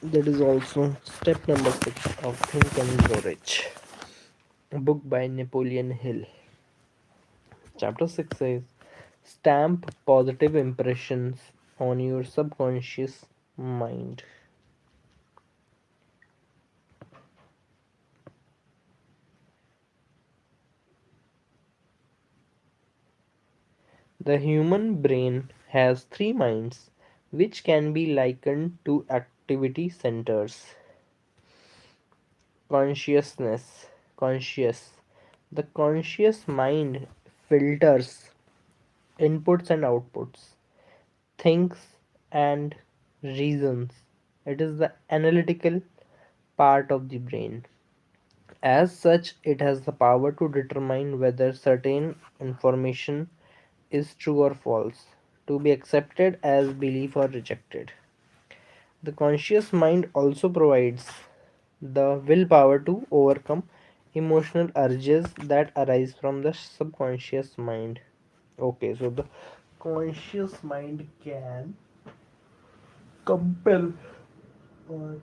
That is also step number 6 of Think and Grow Rich, a book by Napoleon Hill. Chapter 6 says stamp positive impressions on your subconscious mind. The human brain has three minds, which can be likened to activity centers. Consciousness, conscious. The conscious mind filters inputs and outputs, thinks and reasons. It is the analytical part of the brain. As such, it has the power to determine whether certain information is true or false, to be accepted as belief or rejected. The conscious mind also provides the willpower to overcome emotional urges that arise from the subconscious mind. Okay, so the conscious mind can compel or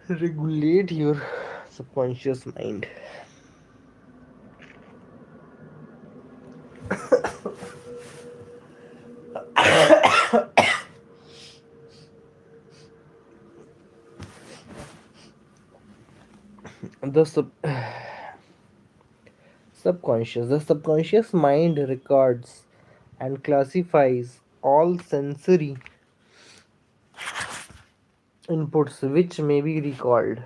regulate your subconscious mind. The subconscious mind records and classifies all sensory inputs which may be recalled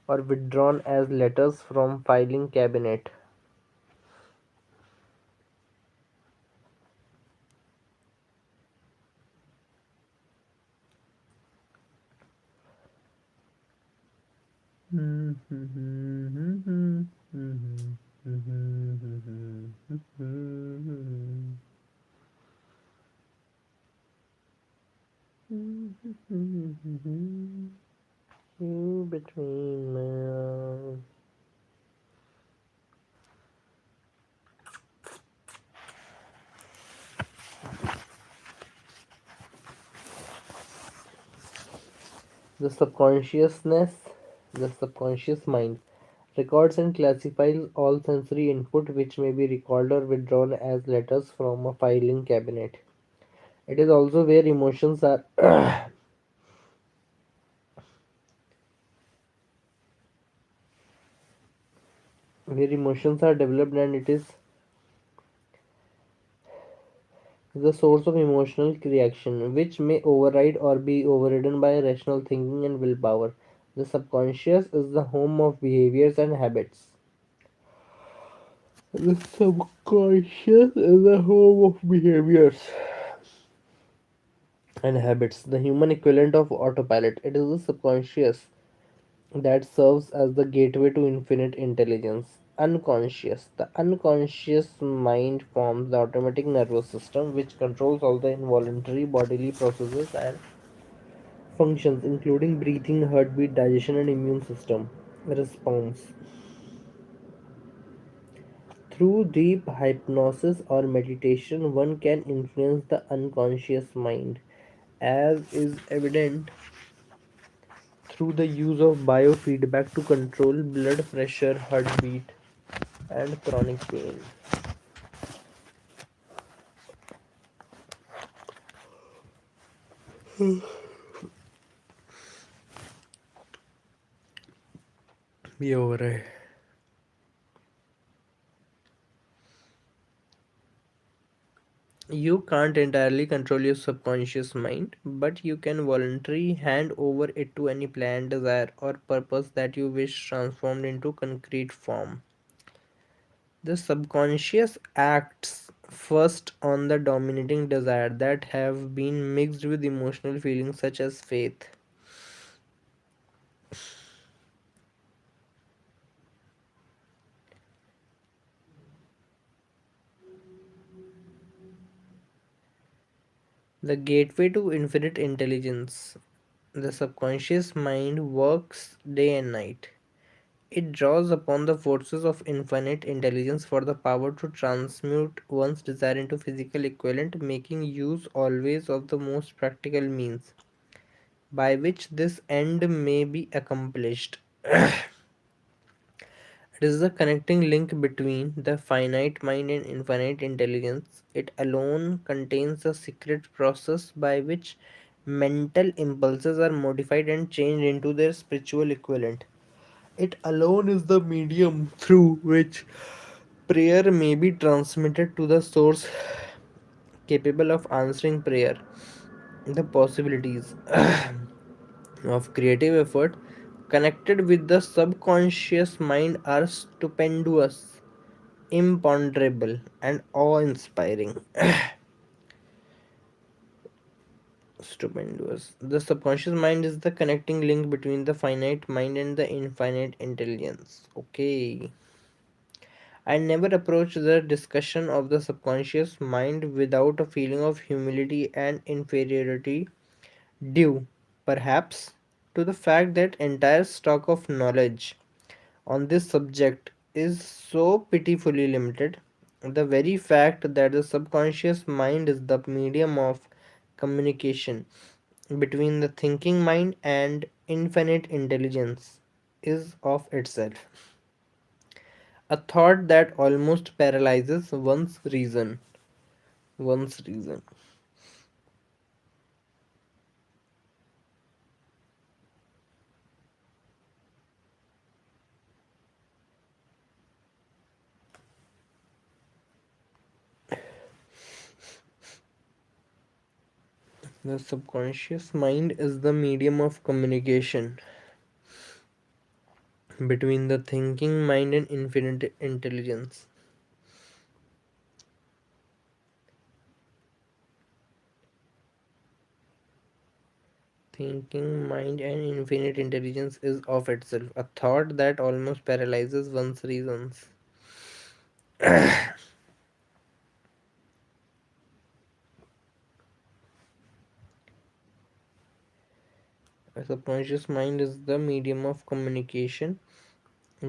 or withdrawn as letters from filing cabinet. You between my the subconscious mind records and classifies all sensory input which may be recalled or withdrawn as letters from a filing cabinet. It is also where emotions are developed, and it is the source of emotional reaction, which may override or be overridden by rational thinking and willpower. The subconscious is the home of behaviors and habits. The subconscious is the home of behaviors and habits, the human equivalent of autopilot. It is the subconscious that serves as the gateway to infinite intelligence. Unconscious. The unconscious mind forms the automatic nervous system which controls all the involuntary bodily processes and functions, including breathing, heartbeat, digestion, and immune system response. Through deep hypnosis or meditation, one can influence the unconscious mind, as is evident through the use of biofeedback to control blood pressure, heartbeat, and chronic pain. ये हो रहा है. You can't entirely control your subconscious mind, but you can voluntarily hand over it to any plan, desire, or purpose that you wish transformed into concrete form. The subconscious acts first on the dominating desire that have been mixed with emotional feelings such as faith. The gateway to infinite intelligence. The subconscious mind works day and night. It draws upon the forces of infinite intelligence for the power to transmute one's desire into physical equivalent, making use always of the most practical means. by which this end may be accomplished. It is the connecting link between the finite mind and infinite intelligence. It alone contains the secret process by which mental impulses are modified and changed into their spiritual equivalent. It alone is the medium through which prayer may be transmitted to the source capable of answering prayer. The possibilities of creative effort connected with the subconscious mind are stupendous, imponderable, and awe inspiring. Stupendous. The subconscious mind is the connecting link between the finite mind and the infinite intelligence. Okay. I never approach the discussion of the subconscious mind without a feeling of humility and inferiority due, perhaps, to the fact that entire stock of knowledge on this subject is so pitifully limited. The very fact that the subconscious mind is the medium of communication between the thinking mind and infinite intelligence is of itself a thought that almost paralyzes one's reason. One's reason. The subconscious mind is the medium of communication between the thinking mind and infinite intelligence. Thinking mind and infinite intelligence is of itself a thought that almost paralyzes one's reasons. A subconscious mind is the medium of communication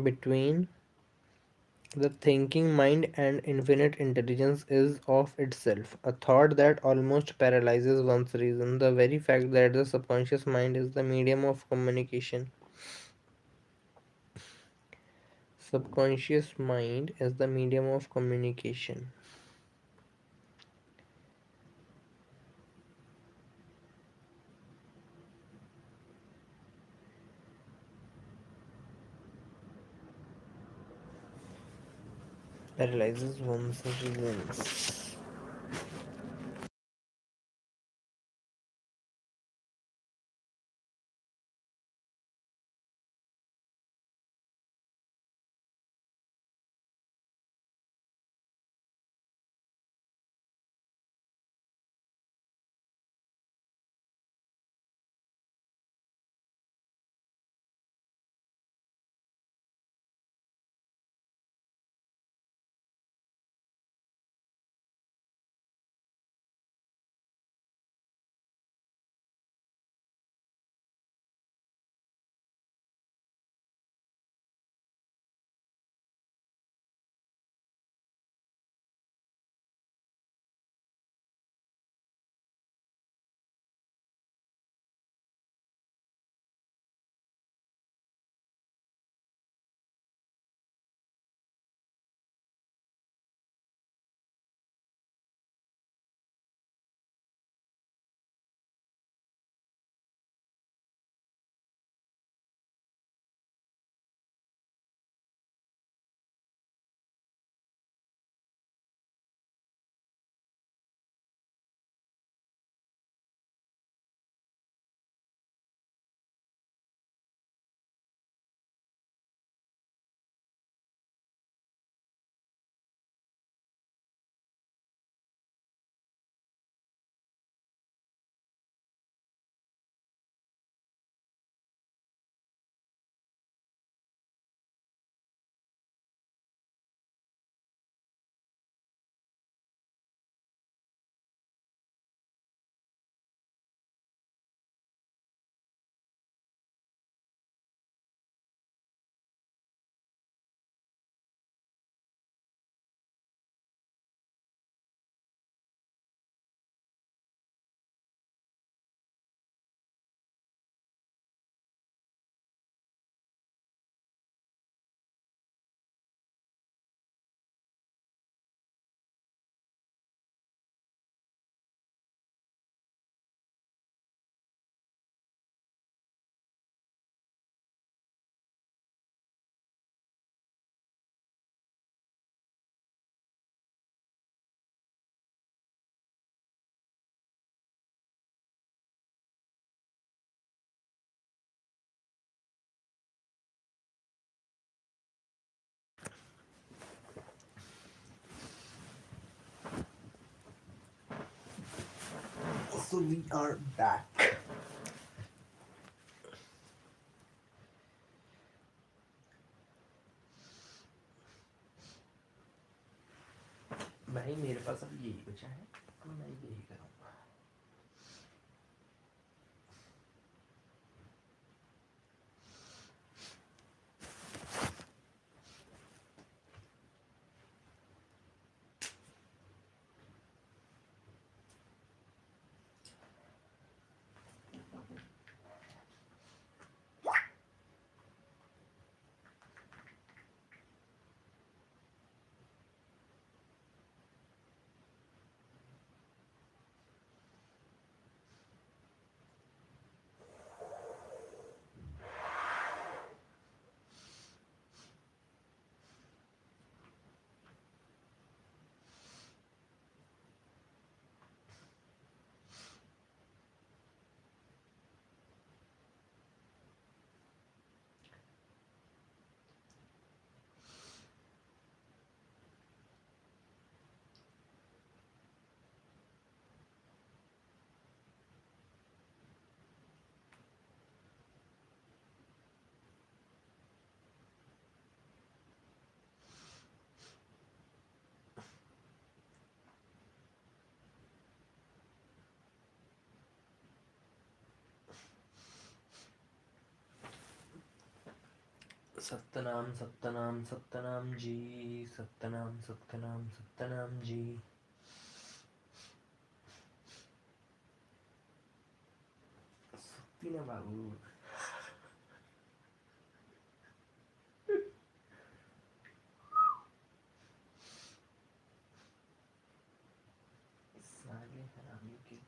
between the thinking mind and infinite intelligence is of itself a thought that almost paralyzes one's reason. The very fact that the subconscious mind is the medium of communication. Subconscious mind is the medium of communication. Paralyzes one's reasons. So we are back. भाई मेरे पास अब यही बचा है, तो मैं यही करूँगा. सत्यनाम सत्यनाम सत्यनाम जी. सत्यनाम सत्यनाम सत्यनाम जी. सत्ती ना बाबू. साले हरामी के.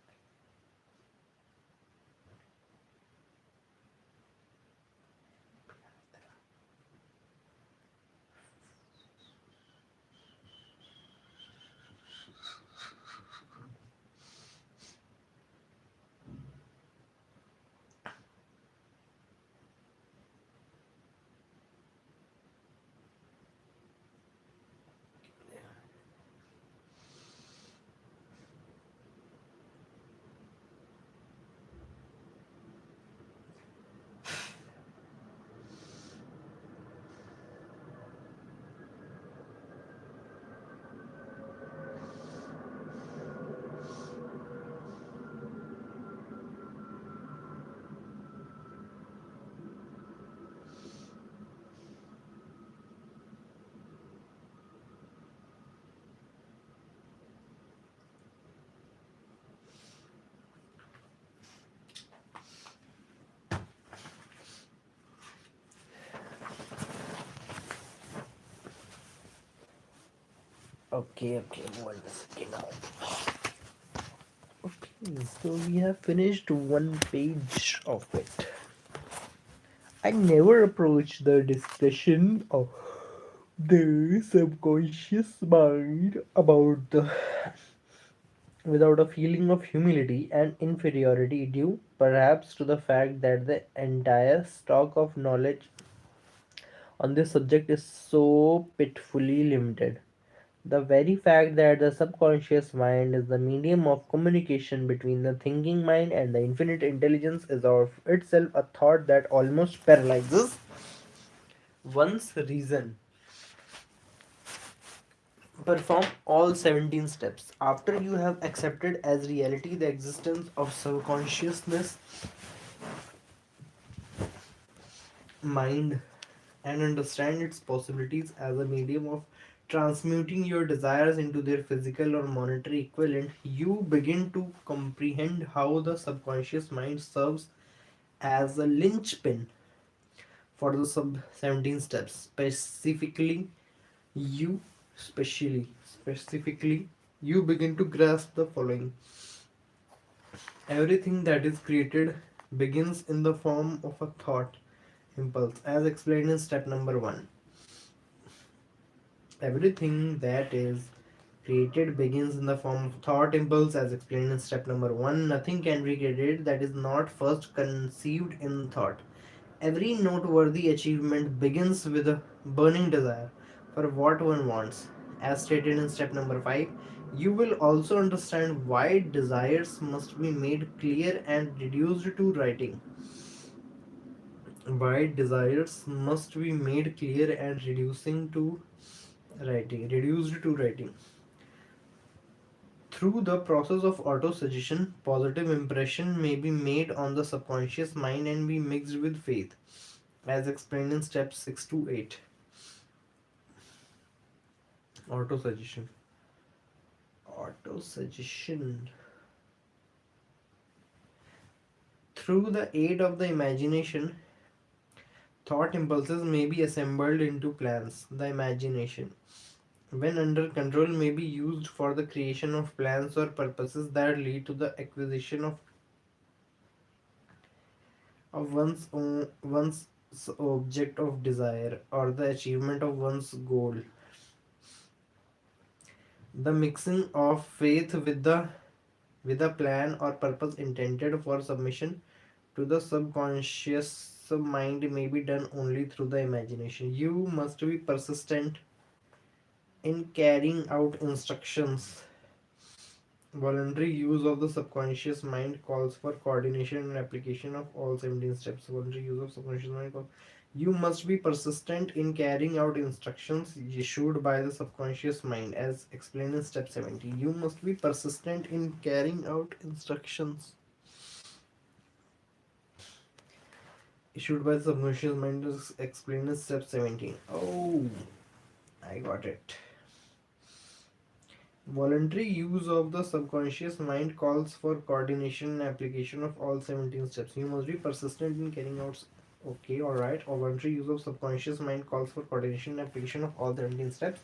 Okay, 1 second now. Okay, so we have finished one page of it. I never approached the discussion of the subconscious mind about the without a feeling of humility and inferiority due perhaps to the fact that the entire stock of knowledge on this subject is so pitifully limited. The very fact that the subconscious mind is the medium of communication between the thinking mind and the infinite intelligence is of itself a thought that almost paralyzes one's reason. Perform all 17 steps. After you have accepted as reality the existence of subconsciousness, mind, and understand its possibilities as a medium of transmuting your desires into their physical or monetary equivalent, you begin to comprehend how the subconscious mind serves as a linchpin for the sub 17 steps. You specifically you begin to grasp the following. Everything that is created begins in the form of a thought impulse, as explained in step number 1. Everything that is created begins in the form of thought impulse, as explained in step number 1. Nothing can be created that is not first conceived in thought. Every noteworthy achievement begins with a burning desire for what one wants. As stated in step number 5, You will also understand why desires must be made clear and reduced to writing. Why desires must be made clear and reduced to writing. Through the process of auto-suggestion, positive impression may be made on the subconscious mind and be mixed with faith, as explained in steps 6 to 8. Auto-suggestion. Auto-suggestion. Through the aid of the imagination, thought impulses may be assembled into plans. The imagination, when under control, may be used for the creation of plans or purposes that lead to the acquisition of one's object of desire or the achievement of one's goal. The mixing of faith with a plan or purpose intended for submission to the subconscious mind may be done only through the imagination. You must be persistent in carrying out instructions. Voluntary use of the subconscious mind calls for coordination and application of all 17 steps. Voluntary use of subconscious mind calls. You must be persistent in carrying out instructions issued by the subconscious mind, as explained in step 70. You must be persistent in carrying out instructions issued by the subconscious mind, as explained in step 17. Oh, I got it. Voluntary use of the subconscious mind calls for coordination and application of all 17 steps. You must be persistent in carrying out. Okay, alright. Voluntary use of subconscious mind calls for coordination and application of all 17 steps.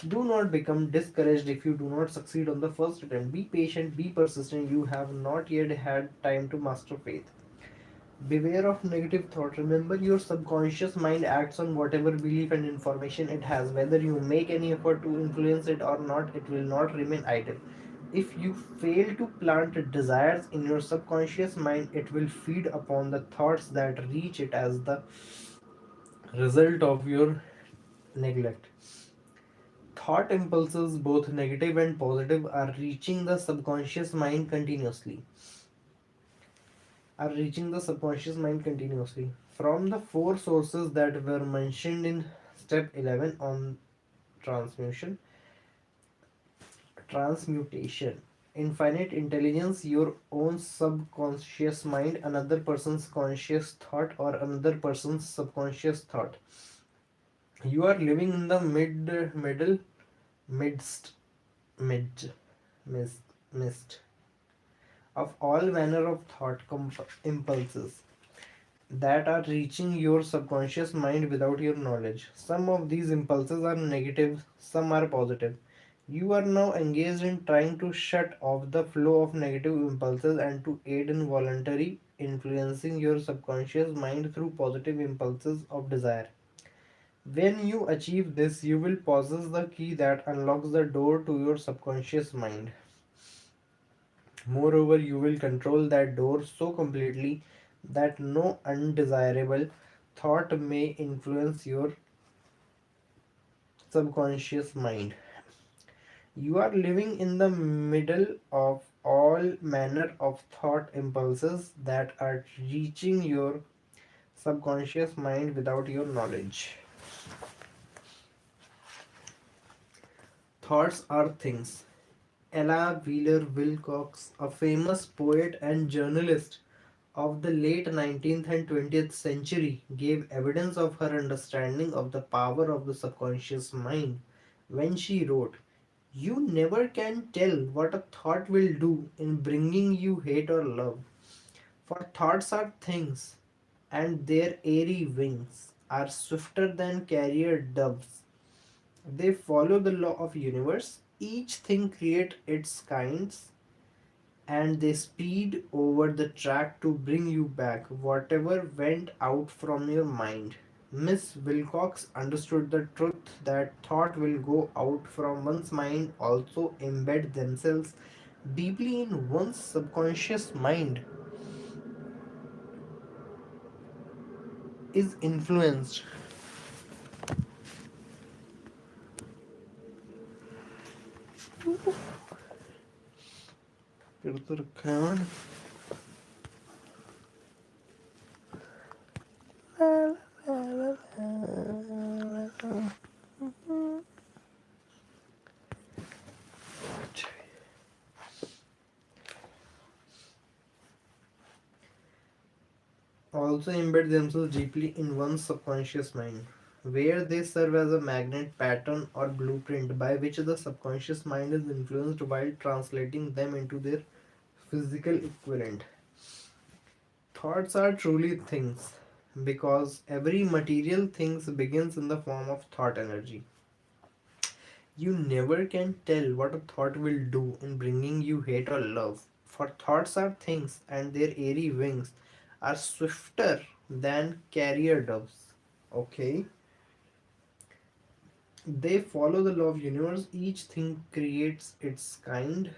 Do not become discouraged if you do not succeed on the first attempt. Be patient, be persistent. You have not yet had time to master faith. Beware of negative thought. Remember, your subconscious mind acts on whatever belief and information it has. Whether you make any effort to influence it or not, it will not remain idle. If you fail to plant desires in your subconscious mind, it will feed upon the thoughts that reach it as the result of your neglect. Thought impulses, both negative and positive, are reaching the subconscious mind continuously. From the four sources that were mentioned in step 11 on transmutation, transmutation. Infinite intelligence, your own subconscious mind, another person's conscious thought, or another person's subconscious thought. You are living in the midst, mid, mist, mist of all manner of impulses that are reaching your subconscious mind without your knowledge. Some of these impulses are negative, some are positive. You are now engaged in trying to shut off the flow of negative impulses and to aid in voluntary influencing your subconscious mind through positive impulses of desire. When you achieve this, you will possess the key that unlocks the door to your subconscious mind. Moreover, you will control that door so completely that no undesirable thought may influence your subconscious mind. You are living in the middle of all manner of thought impulses that are reaching your subconscious mind without your knowledge. Thoughts are things. Ella Wheeler Wilcox, a famous poet and journalist of the late 19th and 20th century, gave evidence of her understanding of the power of the subconscious mind when she wrote, "You never can tell what a thought will do in bringing you hate or love. For thoughts are things, and their airy wings are swifter than carrier doves. They follow the law of universe. Each thing create its kinds, and they speed over the track to bring you back whatever went out from your mind." Miss Wilcox understood the truth that thought will go out from one's mind also embed themselves deeply in one's subconscious mind is influenced तो रखा है मैंने। Also embed themselves deeply in one's subconscious mind, where they serve as a magnet, pattern, or blueprint by which the subconscious mind is influenced while translating them into their physical equivalent. Thoughts are truly things because every material thing begins in the form of thought energy. You never can tell what a thought will do in bringing you hate or love. For thoughts are things, and their airy wings are swifter than carrier doves. Okay? They follow the law of universe. Each thing creates its kind,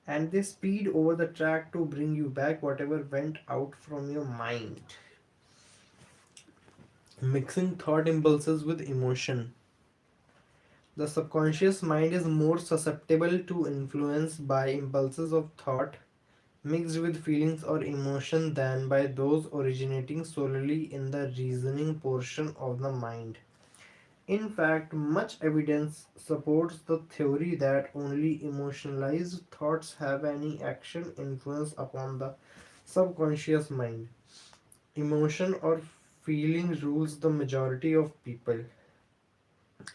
and they speed over the track to bring you back whatever went out from your mind. Mixing thought impulses with emotion. The subconscious mind is more susceptible to influence by impulses of thought mixed with feelings or emotion than by those originating solely in the reasoning portion of the mind. In fact, much evidence supports the theory that only emotionalized thoughts have any action influence upon the subconscious mind. Emotion or feeling rules the majority of people.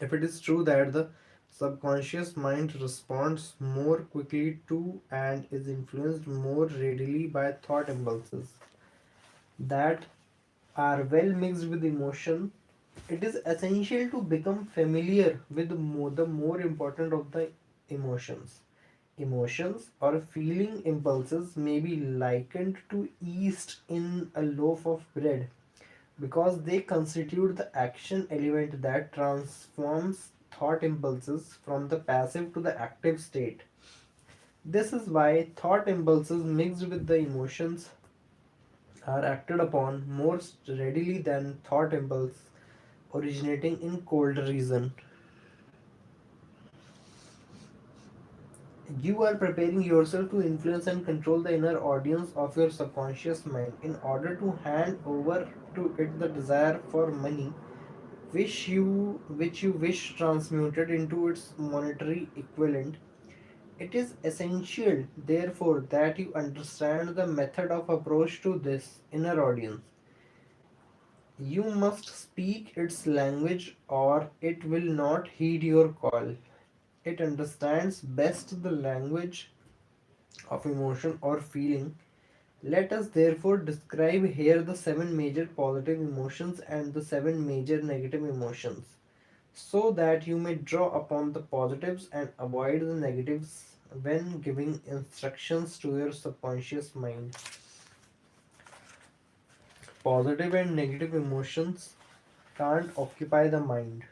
If it is true that the subconscious mind responds more quickly to and is influenced more readily by thought impulses that are well mixed with emotion, it is essential to become familiar with the more important of the emotions. Emotions or feeling impulses may be likened to yeast in a loaf of bread because they constitute the action element that transforms thought impulses from the passive to the active state. This is why thought impulses mixed with the emotions are acted upon more readily than thought impulse originating in cold reason. You are preparing yourself to influence and control the inner audience of your subconscious mind in order to hand over to it the desire for money which you wish transmuted into its monetary equivalent. It is essential, therefore, that you understand the method of approach to this inner audience. You must speak its language or it will not heed your call. It understands best the language of emotion or feeling. Let us therefore describe here the seven major positive emotions and the seven major negative emotions, so that you may draw upon the positives and avoid the negatives when giving instructions to your subconscious mind. Positive and negative emotions can't occupy the mind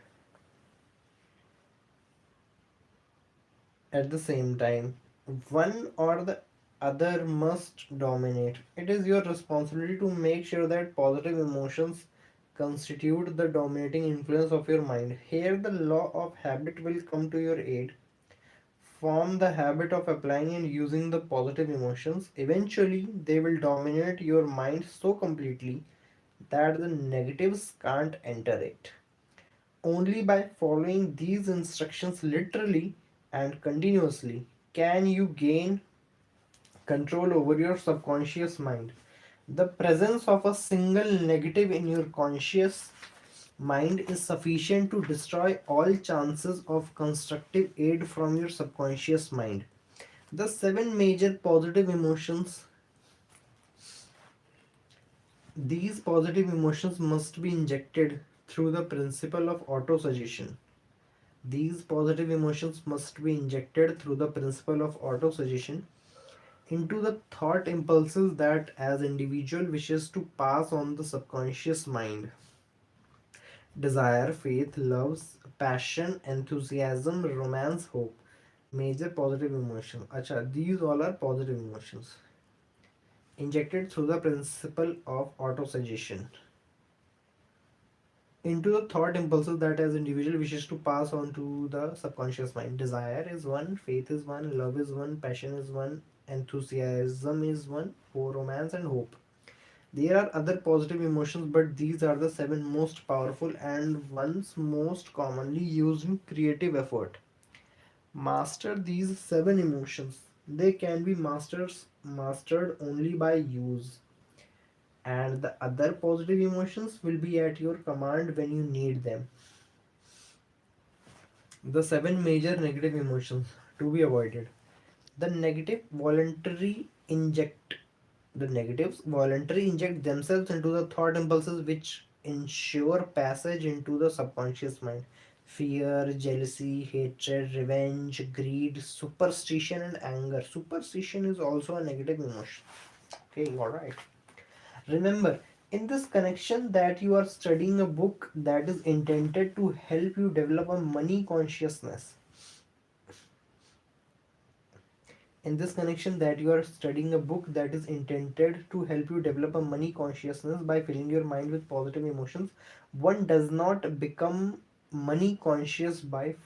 at the same time. One or the other must dominate. It is your responsibility to make sure that positive emotions constitute the dominating influence of your mind. Here, the law of habit will come to your aid. Form the habit of applying and using the positive emotions. Eventually, they will dominate your mind so completely that the negatives can't enter it. Only by following these instructions literally and continuously can you gain control over your subconscious mind. The presence of a single negative in your conscious mind is sufficient to destroy all chances of constructive aid from your subconscious mind. The seven major positive emotions, these positive emotions must be injected through the principle of autosuggestion. These positive emotions must be injected through the principle of autosuggestion into the thought impulses that as individual wishes to pass on the subconscious mind. Desire, faith, loves, passion, enthusiasm, romance, hope. Major positive emotions. Acha, these all are positive emotions. Injected through the principle of autosuggestion. into the thought impulses that as individual wishes to pass on to the subconscious mind. Desire is one, faith is one, love is one, passion is one, enthusiasm is one, for romance and hope. There are other positive emotions, but these are the seven most powerful and ones most commonly used in creative effort. Master these seven emotions. They can be mastered only by use. And the other positive emotions will be at your command when you need them. The seven major negative emotions to be avoided. The negative voluntary inject the negatives voluntary inject themselves into the thought impulses which ensure passage into the subconscious mind. Fear, jealousy, hatred, revenge, greed, superstition, and anger. Superstition is also a negative emotion. Okay, alright. Remember, in this connection, that you are studying a book that is intended to help you develop a money consciousness. In this connection, that you are studying a book that is intended to help you develop a money consciousness by filling your mind with positive emotions. One does not become money conscious by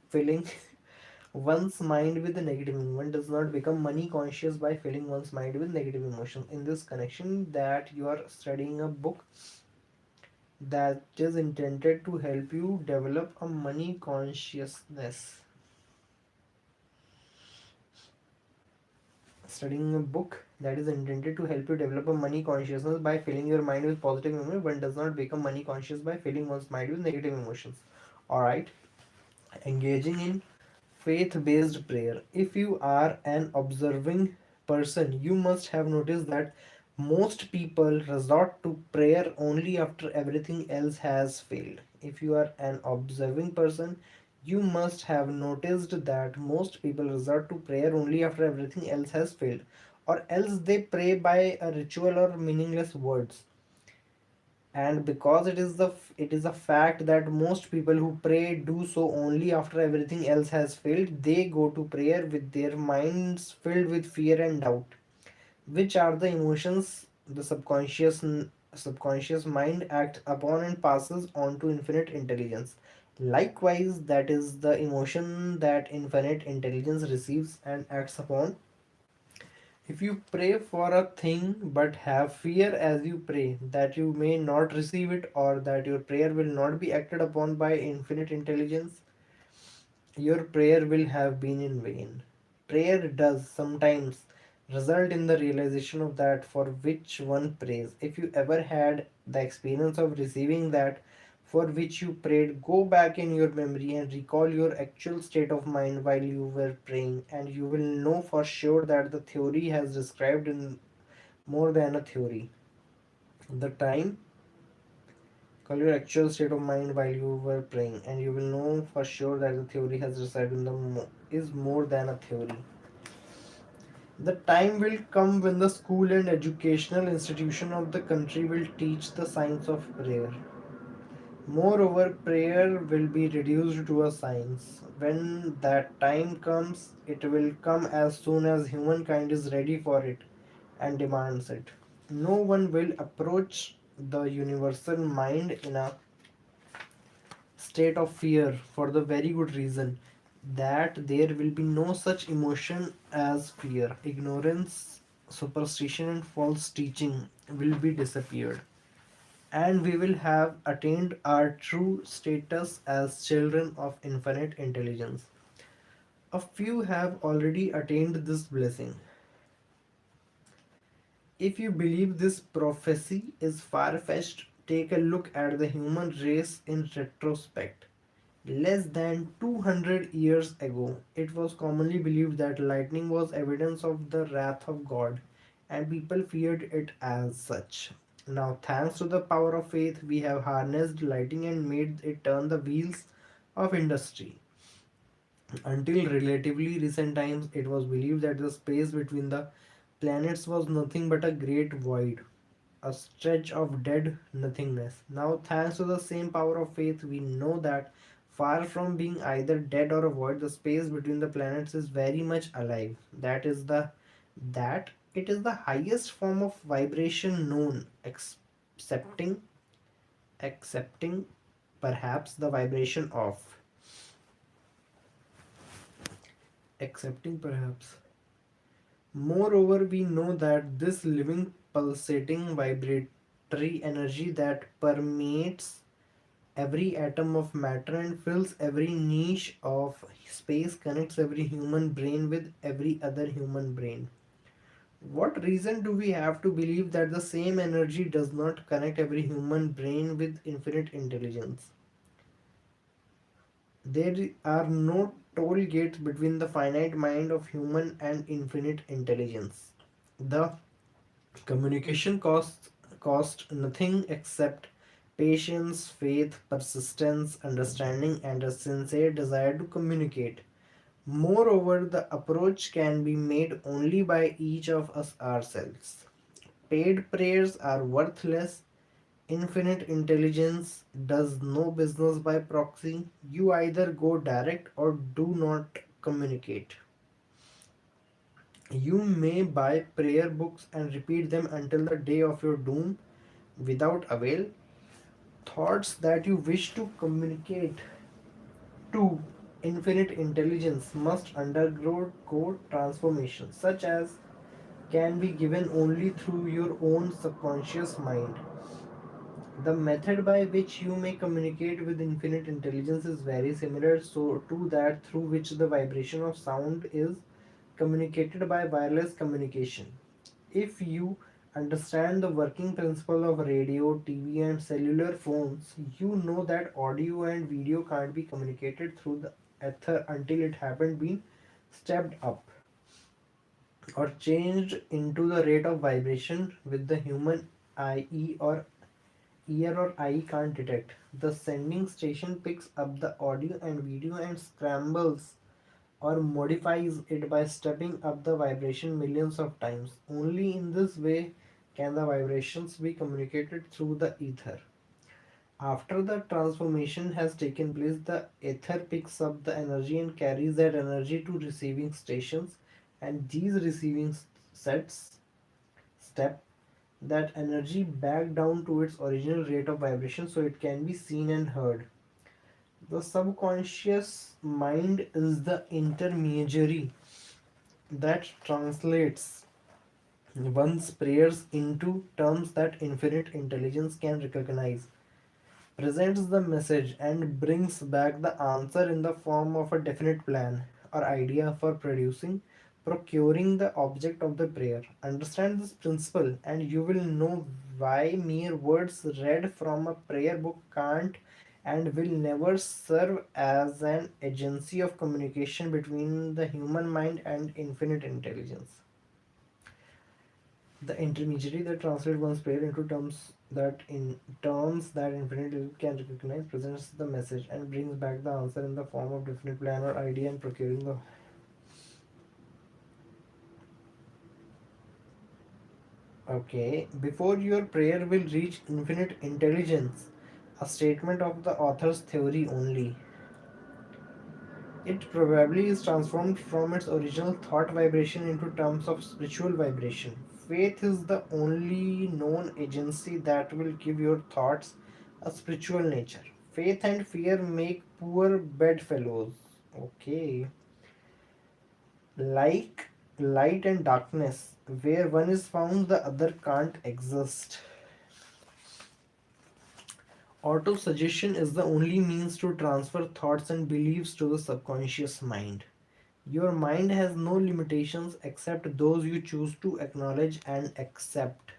filling one's mind with the negative emotion. One does not become money conscious by filling one's mind with negative emotion. In this connection, that you are studying a book that is intended to help you develop a money consciousness. Studying a book that is intended to help you develop a money consciousness by filling your mind with positive emotions. One does not become money conscious by filling one's mind with negative emotions. Alright. Engaging in faith based prayer. If you are an observing person, you must have noticed that most people resort to prayer only after everything else has failed. If you are an observing person, you must have noticed that most people resort to prayer only after everything else has failed, or else they pray by a ritual or meaningless words. And because it is a fact that most people who pray do so only after everything else has failed, they go to prayer with their minds filled with fear and doubt, which are the emotions the subconscious mind acts upon and passes on to infinite intelligence. Likewise, that is the emotion that infinite intelligence receives and acts upon. If you pray for a thing but have fear as you pray that you may not receive it or that your prayer will not be acted upon by infinite intelligence, your prayer will have been in vain. Prayer does sometimes result in the realization of that for which one prays. If you ever had the experience of receiving that for which you prayed, go back in your memory and recall your actual state of mind while you were praying, and you will know for sure that the theory has described in more than a theory. The time, call your actual state of mind while you were praying, and you will know for sure that the theory has described in is more than a theory. The time will come when the school and educational institution of the country will teach the science of prayer. Moreover, prayer will be reduced to a science. When that time comes, it will come as soon as humankind is ready for it and demands it. No one will approach the universal mind in a state of fear for the very good reason that there will be no such emotion as fear. Ignorance, superstition, and false teaching will be disappeared, and we will have attained our true status as children of infinite intelligence. A few have already attained this blessing. If you believe this prophecy is far fetched, take a look at the human race in retrospect. Less than 200 years ago, it was commonly believed that lightning was evidence of the wrath of God, and people feared it as such. Now, thanks to the power of faith, we have harnessed lightning and made it turn the wheels of industry. Until relatively recent times, it was believed that the space between the planets was nothing but a great void, a stretch of dead nothingness. Now, thanks to the same power of faith, we know that far from being either dead or a void, the space between the planets is very much alive. That it is the highest form of vibration known, accepting perhaps the vibration of accepting, perhaps. Moreover, we know that this living, pulsating, vibratory energy that permeates every atom of matter and fills every niche of space connects every human brain with every other human brain. What reason do we have to believe that the same energy does not connect every human brain with infinite intelligence? There are no toll gates between the finite mind of human and infinite intelligence. The communication cost nothing except patience, faith, persistence, understanding, and a sincere desire to communicate. Moreover, the approach can be made only by each of us ourselves. Paid prayers are worthless. Infinite intelligence does no business by proxy. You either go direct or do not communicate. You may buy prayer books and repeat them until the day of your doom without avail. Thoughts that you wish to communicate to infinite intelligence must undergo transformation, such as can be given only through your own subconscious mind. The method by which you may communicate with infinite intelligence is very similar to that through which the vibration of sound is communicated by wireless communication. If you understand the working principle of radio, TV, and cellular phones, you know that audio and video can't be communicated through the ether until it haven't been stepped up or changed into the rate of vibration with the human eye or ear or eye can't detect. The sending station picks up the audio and video and scrambles or modifies it by stepping up the vibration millions of times. Only in this way can the vibrations be communicated through the ether. After the transformation has taken place, the ether picks up the energy and carries that energy to receiving stations, and these receiving sets step that energy back down to its original rate of vibration so it can be seen and heard. The subconscious mind is the intermediary that translates one's prayers into terms that infinite intelligence can recognize, presents the message, and brings back the answer in the form of a definite plan or idea for procuring the object of the prayer. Understand this principle, and you will know why mere words read from a prayer book can't and will never serve as an agency of communication between the human mind and infinite intelligence. The intermediary that translates one's prayer into terms that infinite can recognize presents the message and brings back the answer in the form of definite plan or idea and procuring the. Okay, before your prayer will reach infinite intelligence, a statement of the author's theory only. It probably is transformed from its original thought vibration into terms of spiritual vibration. Faith is the only known agency that will give your thoughts a spiritual nature. Faith and fear make poor bedfellows. Okay. Like light and darkness, where one is found, the other can't exist. Auto suggestion is the only means to transfer thoughts and beliefs to the subconscious mind. Your mind has no limitations except those you choose to acknowledge and accept.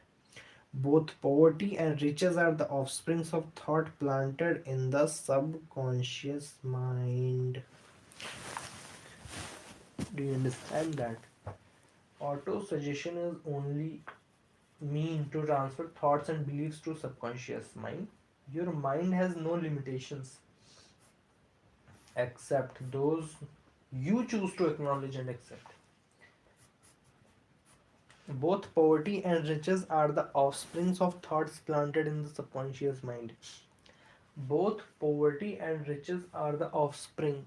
Both poverty and riches are the offsprings of thought planted in the subconscious mind. Do you understand that? Auto suggestion is only mean to transfer thoughts and beliefs to subconscious mind. Your mind has no limitations except those you choose to acknowledge and accept. Both poverty and riches are the offsprings of thoughts planted in the subconscious mind. Both poverty and riches are the offspring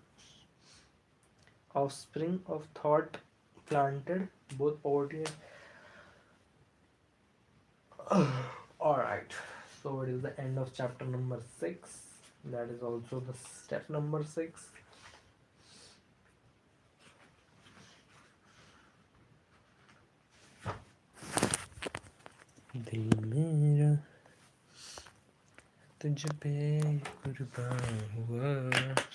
of thought planted. Both poverty and all right. So it is the end of chapter number 6. That is also the step number 6. दिल मेरा तुझ पे कुर्बान हुआ